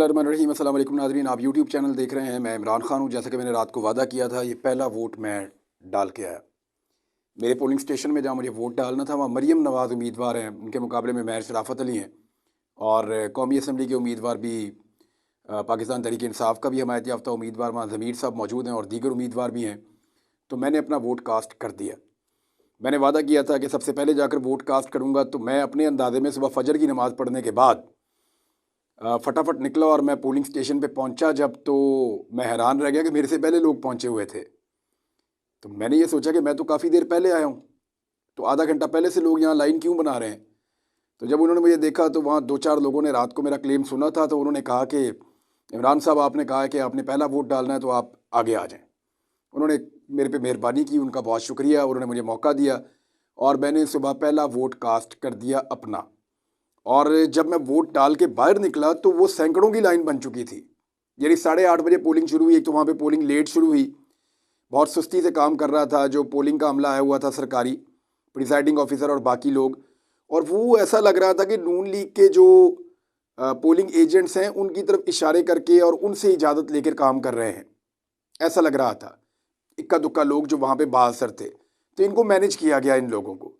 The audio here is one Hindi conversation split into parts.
बिस्मिल्लाहिर्रहमानिर्रहीम। अस्सलाम वालेकुम नाज़रीन, आप यूट्यूब चैनल देख रहे हैं। मैं इमरान खान हूँ। जैसा कि मैंने रात को वादा किया था, ये पहला वोट मैं डाल के आया। मेरे पोलिंग स्टेशन में जहाँ मुझे वोट डालना था, वहाँ मरियम नवाज़ उम्मीदवार हैं, उनके मुकाबले में महर शराफत अली हैं। और कौमी असम्बली के उम्मीदवार भी पाकिस्तान तहरीक इंसाफ का भी हमायत याफ्ता उम्मीदवार वहाँ ज़मीर साहब मौजूद हैं और दीगर उम्मीदवार भी हैं। तो मैंने अपना वोट कास्ट कर दिया। मैंने वादा किया था कि सबसे पहले जाकर वोट कास्ट करूँगा। तो मैं अपने अंदाजे में सुबह फजर की नमाज़ पढ़ने के बाद फटाफट निकला और मैं पोलिंग स्टेशन पे पहुंचा। जब तो मैं हैरान रह गया कि मेरे से पहले लोग पहुंचे हुए थे। तो मैंने ये सोचा कि मैं तो काफ़ी देर पहले आया हूँ, तो आधा घंटा पहले से लोग यहाँ लाइन क्यों बना रहे हैं। तो जब उन्होंने मुझे देखा तो वहाँ दो चार लोगों ने रात को मेरा क्लेम सुना था। तो उन्होंने कहा कि इमरान साहब, आपने कहा है कि आपने पहला वोट डालना है, तो आप आगे आ जाएँ। उन्होंने मेरे पे मेहरबानी की, उनका बहुत शुक्रिया। उन्होंने मुझे मौका दिया और मैंने सुबह पहला वोट कास्ट कर दिया अपना। और जब मैं वोट डाल के बाहर निकला तो वो सैकड़ों की लाइन बन चुकी थी। यानी 8:30 बजे पोलिंग शुरू हुई। एक तो वहाँ पे पोलिंग लेट शुरू हुई, बहुत सुस्ती से काम कर रहा था जो पोलिंग का अमला आया हुआ था, सरकारी प्रिसाइडिंग ऑफिसर और बाकी लोग। और वो ऐसा लग रहा था कि नून लीग के जो पोलिंग एजेंट्स हैं उनकी तरफ इशारे करके और उनसे इजाज़त लेकर काम कर रहे हैं, ऐसा लग रहा था। इक्का दुक्का लोग जो वहाँ पे बाअसर थे, तो इनको मैनेज किया गया इन लोगों को।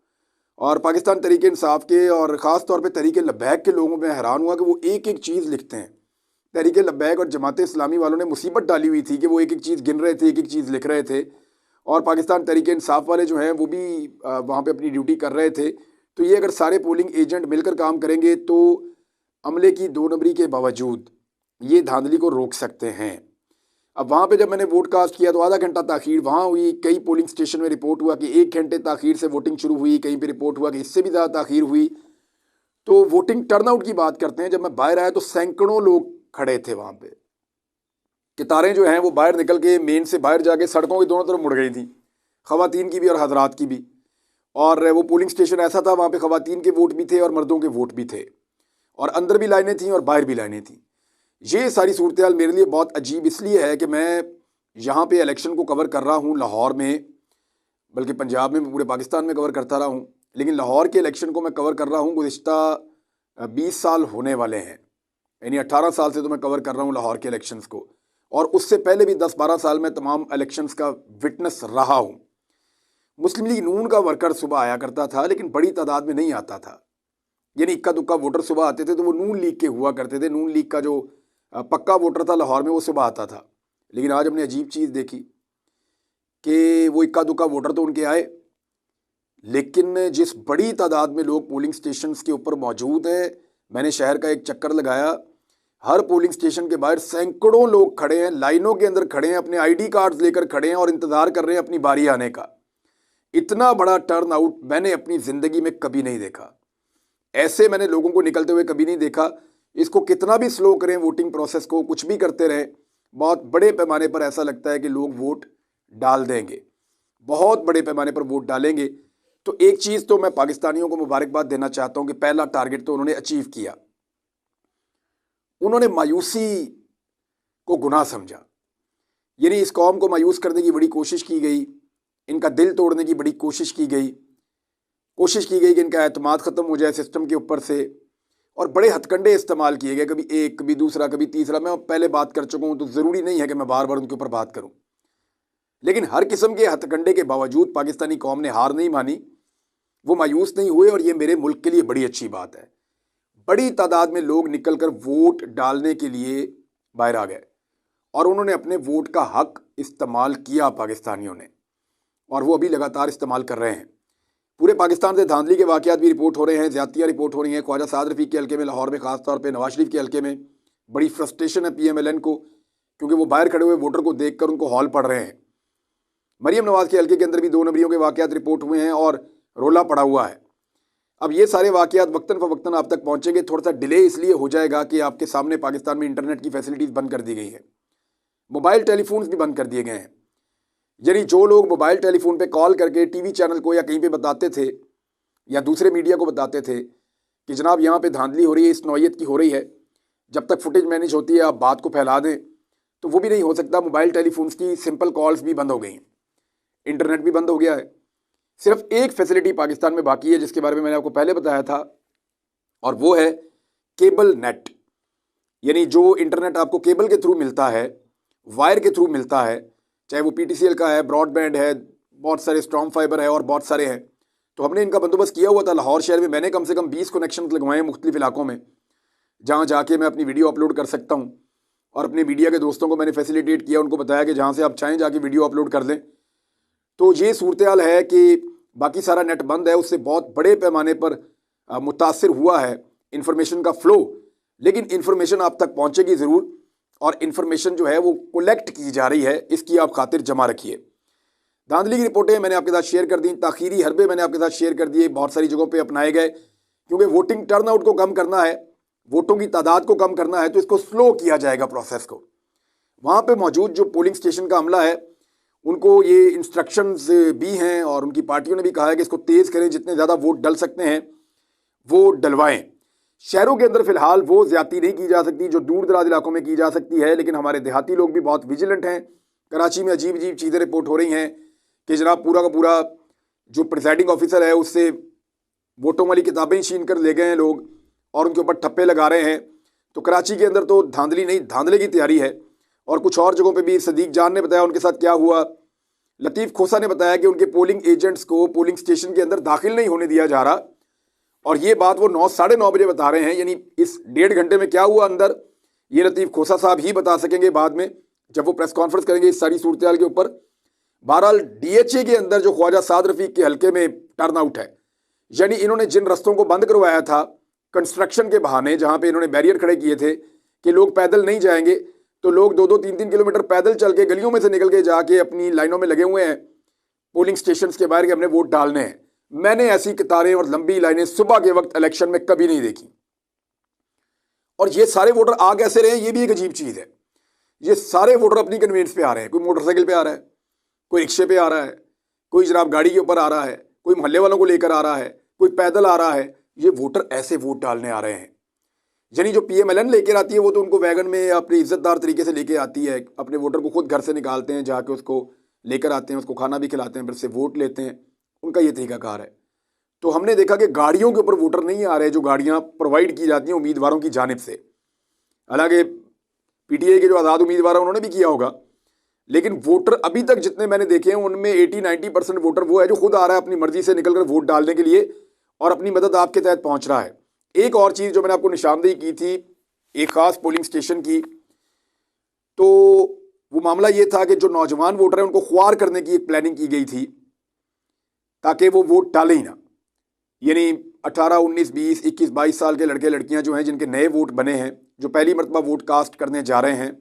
और पाकिस्तान तहरीक इंसाफ के और ख़ास तौर पे तहरीक लब्बैक के लोगों में हैरान हुआ कि वो एक एक चीज़ लिखते हैं। तहरीक लब्बैक और जमात इस्लामी वालों ने मुसीबत डाली हुई थी कि वो एक एक चीज़ गिन रहे थे, एक एक चीज़ लिख रहे थे। और पाकिस्तान तहरीक इंसाफ वाले जो हैं वो भी वहाँ पे अपनी ड्यूटी कर रहे थे। तो ये अगर सारे पोलिंग एजेंट मिलकर काम करेंगे तो अमले की 2 नंबरी के बावजूद ये धांधली को रोक सकते हैं। अब वहाँ पे जब मैंने वोट कास्ट किया तो आधा घंटा ताख़ीर वहाँ हुई। कई पोलिंग स्टेशन में रिपोर्ट हुआ कि 1 घंटे ताख़ीर से वोटिंग शुरू हुई, कहीं पे रिपोर्ट हुआ कि इससे भी ज़्यादा ताख़ीर हुई। तो वोटिंग टर्नआउट की बात करते हैं, जब मैं बाहर आया तो सैकड़ों लोग खड़े थे वहाँ पे। कतारें जो हैं वो बाहर निकल के मेन से बाहर जाके सड़कों की दोनों तरफ मुड़ गई थी, ख़वातीन की भी और हजरात की भी। और वो पोलिंग स्टेशन ऐसा था, वहाँ पे ख़वातीन के वोट भी थे और मर्दों के वोट भी थे, और अंदर भी लाइनें थीं और बाहर भी लाइनें थीं। ये सारी सूरत हाल मेरे लिए बहुत अजीब इसलिए है कि मैं यहाँ पे इलेक्शन को कवर कर रहा हूँ लाहौर में, बल्कि पंजाब में, पूरे पाकिस्तान में कवर करता रहा हूँ, लेकिन लाहौर के इलेक्शन को मैं कवर कर रहा हूँ गुज़िश्ता 20 साल होने वाले हैं। यानी 18 साल से तो मैं कवर कर रहा हूँ लाहौर के इलेक्शंस को, और उससे पहले भी 10-12 साल में तमाम इलेक्शंस का विटनेस रहा हूँ। मुस्लिम लीग नून का वर्कर सुबह आया करता था, लेकिन बड़ी तादाद में नहीं आता था। यानी इक्का दुक्का वोटर सुबह आते थे तो वो नून लीग के हुआ करते थे। नून लीग का जो पक्का वोटर था लाहौर में, वो सुबह आता था। लेकिन आज हमने अजीब चीज़ देखी कि वो इक्का दुक्का वोटर तो उनके आए, लेकिन जिस बड़ी तादाद में लोग पोलिंग स्टेशंस के ऊपर मौजूद हैं, मैंने शहर का एक चक्कर लगाया, हर पोलिंग स्टेशन के बाहर सैकड़ों लोग खड़े हैं, लाइनों के अंदर खड़े हैं, अपने ID कार्ड्स लेकर खड़े हैं और इंतज़ार कर रहे हैं अपनी बारी आने का। इतना बड़ा टर्न आउट मैंने अपनी ज़िंदगी में कभी नहीं देखा। ऐसे मैंने लोगों को निकलते हुए कभी नहीं देखा। इसको कितना भी स्लो करें, वोटिंग प्रोसेस को कुछ भी करते रहें, बहुत बड़े पैमाने पर ऐसा लगता है कि लोग वोट डाल देंगे, बहुत बड़े पैमाने पर वोट डालेंगे। तो एक चीज़ तो मैं पाकिस्तानियों को मुबारकबाद देना चाहता हूँ कि पहला टारगेट तो उन्होंने अचीव किया। उन्होंने मायूसी को गुनाह समझा। यानी इस कौम को मायूस करने की बड़ी कोशिश की गई, इनका दिल तोड़ने की बड़ी कोशिश की गई कि इनका एतमाद ख़त्म हो जाए सिस्टम के ऊपर से, और बड़े हथकंडे इस्तेमाल किए गए, कभी एक, कभी दूसरा, कभी तीसरा। मैं पहले बात कर चुका हूँ तो ज़रूरी नहीं है कि मैं बार बार उनके ऊपर बात करूँ, लेकिन हर किस्म के हथकंडे के बावजूद पाकिस्तानी कौम ने हार नहीं मानी, वो मायूस नहीं हुए, और ये मेरे मुल्क के लिए बड़ी अच्छी बात है। बड़ी तादाद में लोग निकल कर वोट डालने के लिए बाहर आ गए और उन्होंने अपने वोट का हक इस्तेमाल किया पाकिस्तानियों ने, और वो अभी लगातार इस्तेमाल कर रहे हैं। पूरे पाकिस्तान से धांधली के वाक़यात भी रिपोर्ट हो रहे हैं, ज़्यादतियाँ रिपोर्ट हो रही हैं। ख्वाजा साद रफ़ीक के हल्के में लाहौर में, ख़ास तौर पे नवाज शरीफ के हल्के में बड़ी फ्रस्ट्रेशन है PMLN को, क्योंकि वो बाहर खड़े हुए वोटर को देखकर उनको हॉल पड़ रहे हैं। मरियम नवाज़ के हल्के के अंदर भी 2 नंबरियों के वाक़यात रिपोर्ट हुए हैं और रोला पड़ा हुआ है। अब ये सारे वाक़यात वक्तन फ़वक्तन आप तक पहुँचेंगे। थोड़ा सा डिले इसलिए हो जाएगा कि आपके सामने पाकिस्तान में इंटरनेट की फैसिलिटीज़ बंद कर दी गई हैं, मोबाइल टेलीफोन्स भी बंद कर दिए गए हैं। यानी जो लोग मोबाइल टेलीफोन पे कॉल करके TV चैनल को या कहीं पे बताते थे या दूसरे मीडिया को बताते थे कि जनाब यहाँ पे धांधली हो रही है, इस नौयत की हो रही है, जब तक फुटेज मैनेज होती है आप बात को फैला दें, तो वो भी नहीं हो सकता। मोबाइल टेलीफोन्स की सिंपल कॉल्स भी बंद हो गई हैं, इंटरनेट भी बंद हो गया है। सिर्फ एक फैसिलिटी पाकिस्तान में बाकी है जिसके बारे में मैंने आपको पहले बताया था, और वो है केबल नेट। यानी जो इंटरनेट आपको केबल के थ्रू मिलता है, वायर के थ्रू मिलता है, चाहे वो PTCL का है, ब्रॉडबैंड है, बहुत सारे स्ट्रॉन्ग फाइबर है और बहुत सारे हैं, तो हमने इनका बंदोबस्त किया हुआ था। लाहौर शहर में मैंने कम से कम 20 कनेक्शन लगवाए हैं मुख्तलिफ इलाकों में, जहाँ जाके मैं अपनी वीडियो अपलोड कर सकता हूँ। और अपने मीडिया के दोस्तों को मैंने फैसिलिटेट किया, उनको बताया कि जहाँ से आप चाहें जाके वीडियो अपलोड कर लें। तो ये सूरत हाल है कि बाकी सारा नेट बंद है, उससे बहुत बड़े पैमाने पर मुतासिर हुआ है इंफॉर्मेशन का फ़्लो, लेकिन इंफॉर्मेशन आप तक पहुँचेगी ज़रूर, और इंफॉर्मेशन जो है वो कलेक्ट की जा रही है, इसकी आप खातिर जमा रखिए। धांधली की रिपोर्टें मैंने आपके साथ शेयर कर दी, ताखीरी हरबे मैंने आपके साथ शेयर कर दिए, बहुत सारी जगहों पे अपनाए गए, क्योंकि वोटिंग टर्नआउट को कम करना है, वोटों की तादाद को कम करना है, तो इसको स्लो किया जाएगा प्रोसेस को। वहाँ पे मौजूद जो पोलिंग स्टेशन का अमला है, उनको ये इंस्ट्रक्शंस भी हैं और उनकी पार्टियों ने भी कहा है कि इसको तेज़ करें, जितने ज़्यादा वोट डल सकते हैं वो डलवाएं। शहरों के अंदर फ़िलहाल वो ज़्यादती नहीं की जा सकती जो दूर दराज इलाकों में की जा सकती है, लेकिन हमारे देहाती लोग भी बहुत विजिलेंट हैं। कराची में अजीब अजीब चीज़ें रिपोर्ट हो रही हैं कि जनाब पूरा का पूरा जो प्रिसाइडिंग ऑफिसर है उससे वोटों वाली किताबें छीन कर ले गए हैं लोग और उनके ऊपर ठप्पे लगा रहे हैं। तो कराची के अंदर तो धांधली नहीं, धांधले की तैयारी है। और कुछ और जगहों पे भी सदीक जान ने बताया उनके साथ क्या हुआ। लतीफ़ खोसा ने बताया कि उनके पोलिंग एजेंट्स को पोलिंग स्टेशन के अंदर दाखिल नहीं होने दिया जा रहा, और ये बात वो 9 साढ़े 9 बजे बता रहे हैं। यानी इस 1.5 घंटे में क्या हुआ अंदर, ये लतीफ़ खोसा साहब ही बता सकेंगे बाद में जब वो प्रेस कॉन्फ्रेंस करेंगे इस सारी सूरत हाल के ऊपर। बहरहाल DHA के अंदर जो ख्वाजा साद रफ़ीक के हल्के में टर्न आउट है, यानी इन्होंने जिन रस्तों को बंद करवाया था कंस्ट्रक्शन के बहाने, जहाँ पे इन्होंने बैरियर खड़े किए थे कि लोग पैदल नहीं जाएंगे, तो लोग 2-2 3-3 किलोमीटर पैदल चल के गलियों में से निकल के जाके अपनी लाइनों में लगे हुए हैं पोलिंग स्टेशन के बाहर के अपने वोट डालने हैं। मैंने ऐसी कतारें और लंबी लाइनें सुबह के वक्त इलेक्शन में कभी नहीं देखी। और ये सारे वोटर आ कैसे रहे हैं, ये भी एक अजीब चीज़ है। ये सारे वोटर अपनी कन्वेंस पे आ रहे हैं, कोई मोटरसाइकिल पे आ रहा है, कोई रिक्शे पे आ रहा है, कोई जनाब गाड़ी के ऊपर आ रहा है, कोई मोहल्ले वालों को लेकर आ रहा है, कोई पैदल आ रहा है। ये वोटर ऐसे वोट डालने आ रहे हैं। यानी जो PMLN लेकर आती है वो तो उनको वैगन में अपनी इज्जतदार तरीके से लेके आती है, अपने वोटर को खुद घर से निकालते हैं, जाके उसको लेकर आते हैं, उसको खाना भी खिलाते हैं, फिर से वोट लेते हैं। उनका ये तरीकाकार है। तो हमने देखा कि गाड़ियों के ऊपर वोटर नहीं आ रहे, जो गाड़ियाँ प्रोवाइड की जाती हैं उम्मीदवारों की जानिब से। हालांकि PTI के जो आज़ाद उम्मीदवार हैं उन्होंने भी किया होगा, लेकिन वोटर अभी तक जितने मैंने देखे हैं उनमें 80-90% वोटर वो है जो खुद आ रहा है अपनी मर्जी से निकल कर वोट डालने के लिए और अपनी मदद आपके तहत पहुँच रहा है। एक और चीज़ जो मैंने आपको निशानदेही की थी एक ख़ास पोलिंग स्टेशन की, तो वो मामला ये था कि जो नौजवान वोटर हैं उनको ख्वार करने की एक प्लानिंग की गई थी ताकि वो वोट डालें ही ना। यानी 18, 19, 20, 21, 22 साल के लड़के लड़कियां जो हैं जिनके नए वोट बने हैं, जो पहली मरतबा वोट कास्ट करने जा रहे हैं,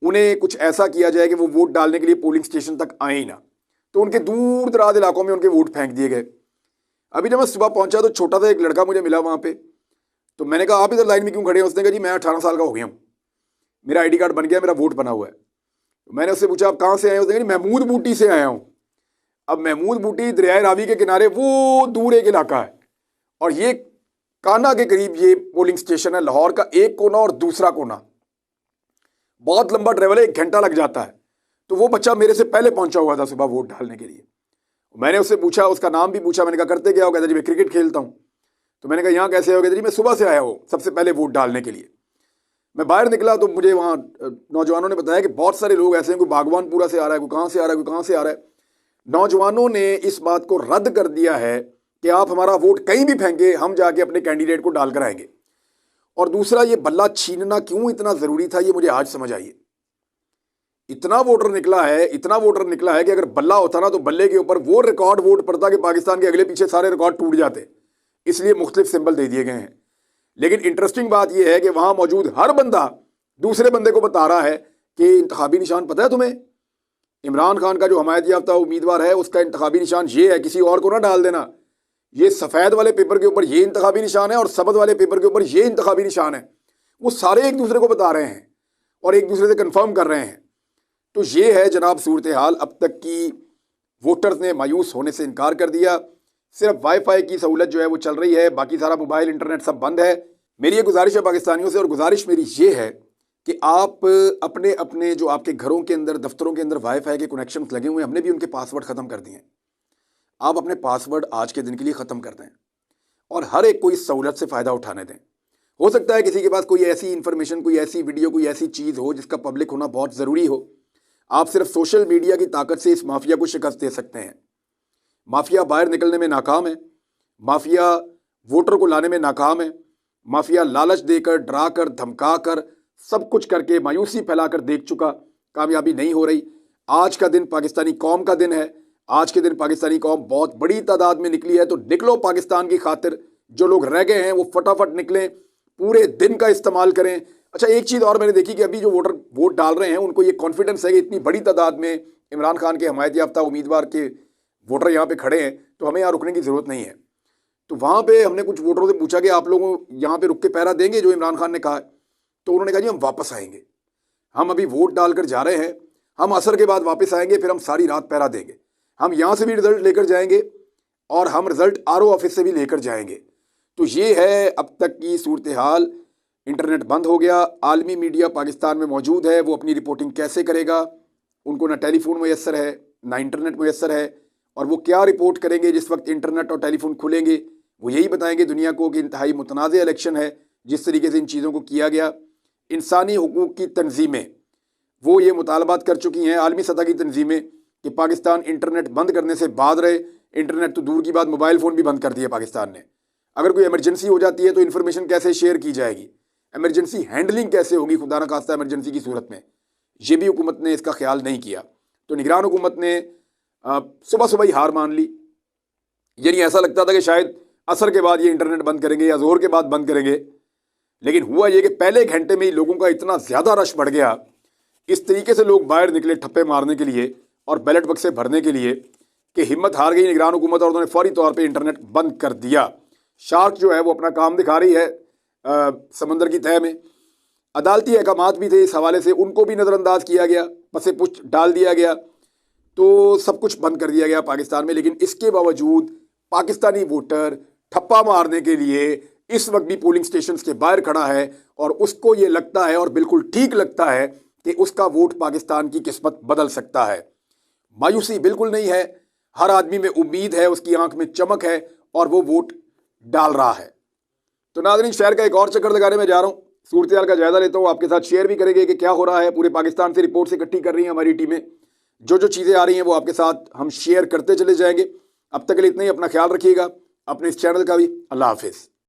उन्हें कुछ ऐसा किया जाए कि वो वोट डालने के लिए पोलिंग स्टेशन तक आए ही ना। तो उनके दूर दराज इलाकों में उनके वोट फेंक दिए गए। अभी जब मैं सुबह पहुंचा तो छोटा सा एक लड़का मुझे मिला वहाँ पे, तो मैंने कहा आप इधर लाइन में क्यों खड़े हैं? उसने कहा जी मैं 18 साल का हो गया हूँ, मेरा ID कार्ड बन गया, मेरा वोट बना हुआ है। तो मैंने उससे पूछा आप कहाँ से आए? उसने कहा महमूद बूटी से आया हूँ। अब महमूद बूटी दरियाए रावी के किनारे वो दूर एक इलाका है, और ये काना के करीब ये पोलिंग स्टेशन है। लाहौर का एक कोना और दूसरा कोना, बहुत लंबा ट्रेवल है, 1 घंटा लग जाता है। तो वो बच्चा मेरे से पहले पहुंचा हुआ था सुबह वोट डालने के लिए। मैंने उससे पूछा, उसका नाम भी पूछा, मैंने कहा करते क्या हो? कहता जी मैं क्रिकेट खेलता हूँ। तो मैंने कहा यहाँ कैसे हो? कहता जी मैं सुबह से आया हूँ सबसे पहले वोट डालने के लिए। मैं बाहर निकला तो मुझे वहाँ नौजवानों ने बताया कि बहुत सारे लोग ऐसे हैं, कोई बागवानपुरा से आ रहा है, कोई कहाँ से आ रहा है, कोई कहाँ से आ रहा है। नौजवानों ने इस बात को रद्द कर दिया है कि आप हमारा वोट कहीं भी फेंके, हम जाके अपने कैंडिडेट को डाल कर आएंगे। और दूसरा, ये बल्ला छीनना क्यों इतना ज़रूरी था ये मुझे आज समझ आई है। इतना वोटर निकला है, इतना वोटर निकला है कि अगर बल्ला होता ना तो बल्ले के ऊपर वो रिकॉर्ड वोट पड़ता कि पाकिस्तान के अगले पीछे सारे रिकॉर्ड टूट जाते, इसलिए मुख्तलिफ सिंबल दे दिए गए हैं। लेकिन इंटरेस्टिंग बात यह है कि वहां मौजूद हर बंदा दूसरे बंदे को बता रहा है कि इंतखाबी निशान पता है तुम्हें? इमरान खान का जो हमायत याफ्ता उम्मीदवार है उसका इंतखाबी निशान ये है, किसी और को ना डाल देना। ये सफ़ेद वाले पेपर के ऊपर ये इंतखाबी निशान है और सबज वाले पेपर के ऊपर ये इंतखाबी निशान है। वो सारे एक दूसरे को बता रहे हैं और एक दूसरे से कन्फर्म कर रहे हैं। तो ये है जनाब सूरत हाल। अब तक की वोटर्स ने मायूस होने से इनकार कर दिया। सिर्फ वाईफाई की सहूलत जो है वो चल रही है, बाकी सारा मोबाइल इंटरनेट सब बंद है। मेरी ये गुजारिश है पाकिस्तानियों से, और गुजारिश मेरी ये है कि आप अपने अपने जो आपके घरों के अंदर, दफ्तरों के अंदर वाईफाई के कनेक्शन लगे हुए हैं, हमने भी उनके पासवर्ड ख़त्म कर दिए हैं। आप अपने पासवर्ड आज के दिन के लिए ख़त्म कर दें और हर एक को इस सहूलत से फ़ायदा उठाने दें। हो सकता है किसी के पास कोई ऐसी इन्फॉर्मेशन, कोई ऐसी वीडियो, कोई ऐसी चीज़ हो जिसका पब्लिक होना बहुत ज़रूरी हो। आप सिर्फ सोशल मीडिया की ताकत से इस माफिया को शिकस्त दे सकते हैं। माफिया बाहर निकलने में नाकाम है, माफिया वोटर को लाने में नाकाम है, माफिया लालच देकर, डराकर, धमकाकर, सब कुछ करके, मायूसी फैलाकर देख चुका, कामयाबी नहीं हो रही। आज का दिन पाकिस्तानी कौम का दिन है। आज के दिन पाकिस्तानी कौम बहुत बड़ी तादाद में निकली है, तो निकलो पाकिस्तान की खातिर। जो लोग रह गए हैं वो फटाफट निकलें, पूरे दिन का इस्तेमाल करें। अच्छा, एक चीज़ और मैंने देखी कि अभी जो वोटर वोट डाल रहे हैं उनको ये कॉन्फिडेंस है कि इतनी बड़ी तादाद में इमरान खान के हमायत याफ्ता उम्मीदवार के वोटर यहाँ पे खड़े हैं, तो हमें यहाँ रुकने की ज़रूरत नहीं है। तो वहाँ पे हमने कुछ वोटरों से पूछा कि आप लोगों यहाँ पे रुक के पहरा देंगे जो इमरान खान ने कहा है? तो उन्होंने कहा जी हम वापस आएंगे, हम अभी वोट डालकर जा रहे हैं, हम असर के बाद वापस आएंगे, फिर हम सारी रात पहरा देंगे। हम यहाँ से भी रिजल्ट लेकर जाएंगे और हम रिजल्ट आरओ ऑफिस से भी लेकर जाएंगे। तो ये है अब तक की सूरत हाल। इंटरनेट बंद हो गया, आलमी मीडिया पाकिस्तान में मौजूद है, वो अपनी रिपोर्टिंग कैसे करेगा? उनको ना टेलीफोन मैसर है, ना इंटरनेट मैसर है, और वो क्या रिपोर्ट करेंगे जिस वक्त इंटरनेट और टेलीफोन खुलेंगे? वो यही बताएंगे दुनिया को कि इंतहाई मुतनाज़ इलेक्शन है। जिस तरीके से इन चीज़ों को किया गया, इंसानी हुकूक की तंजीमें वो ये मुतालबात कर चुकी हैं, आलमी सतह की तंजीमें, कि पाकिस्तान इंटरनेट बंद करने से बाद रहे। इंटरनेट तो दूर की बात, मोबाइल फ़ोन भी बंद कर दिया पाकिस्तान ने। अगर कोई इमरजेंसी हो जाती है तो इन्फॉर्मेशन कैसे शेयर की जाएगी? इमरजेंसी हैंडलिंग कैसे होगी खुदा न खास्ता इमरजेंसी की सूरत में? ये भी हुकूमत ने इसका ख्याल नहीं किया। तो निगरान हुकूमत ने सुबह सुबह ही हार मान ली। यानी ऐसा लगता था कि शायद असर के बाद ये इंटरनेट बंद करेंगे या जोर के बाद बंद करेंगे, लेकिन हुआ ये कि पहले घंटे में ही लोगों का इतना ज़्यादा रश बढ़ गया, इस तरीके से लोग बाहर निकले ठप्पे मारने के लिए और बैलेट बक्से भरने के लिए, कि हिम्मत हार गई निगरान हुकूमत और उन्होंने फौरी तौर पर इंटरनेट बंद कर दिया। शार्क जो है वो अपना काम दिखा रही है समंदर की तह में। अदालती अहकामात भी थे इस हवाले से, उनको भी नज़रअंदाज किया गया, पसे पुष्ट डाल दिया गया, तो सब कुछ बंद कर दिया गया पाकिस्तान में। लेकिन इसके बावजूद पाकिस्तानी वोटर ठप्पा मारने के लिए इस वक्त भी पोलिंग स्टेशन के बाहर खड़ा है, और उसको ये लगता है, और बिल्कुल ठीक लगता है, कि उसका वोट पाकिस्तान की किस्मत बदल सकता है। मायूसी बिल्कुल नहीं है, हर आदमी में उम्मीद है, उसकी आंख में चमक है, और वो वोट डाल रहा है। तो नाज़रीन, शहर का एक और चक्कर लगाने में जा रहा हूँ, सूरत हाल का जायजा लेता हूँ, आपके साथ शेयर भी करेंगे कि क्या हो रहा है। पूरे पाकिस्तान से रिपोर्ट्स इकट्ठी कर रही हैं हमारी टीमें, जो जो चीज़ें आ रही हैं वो आपके साथ हम शेयर करते चले जाएंगे। अब तक के लिए इतना ही, अपना ख्याल रखिएगा, अपने इस चैनल का भी। अल्लाह हाफिज़।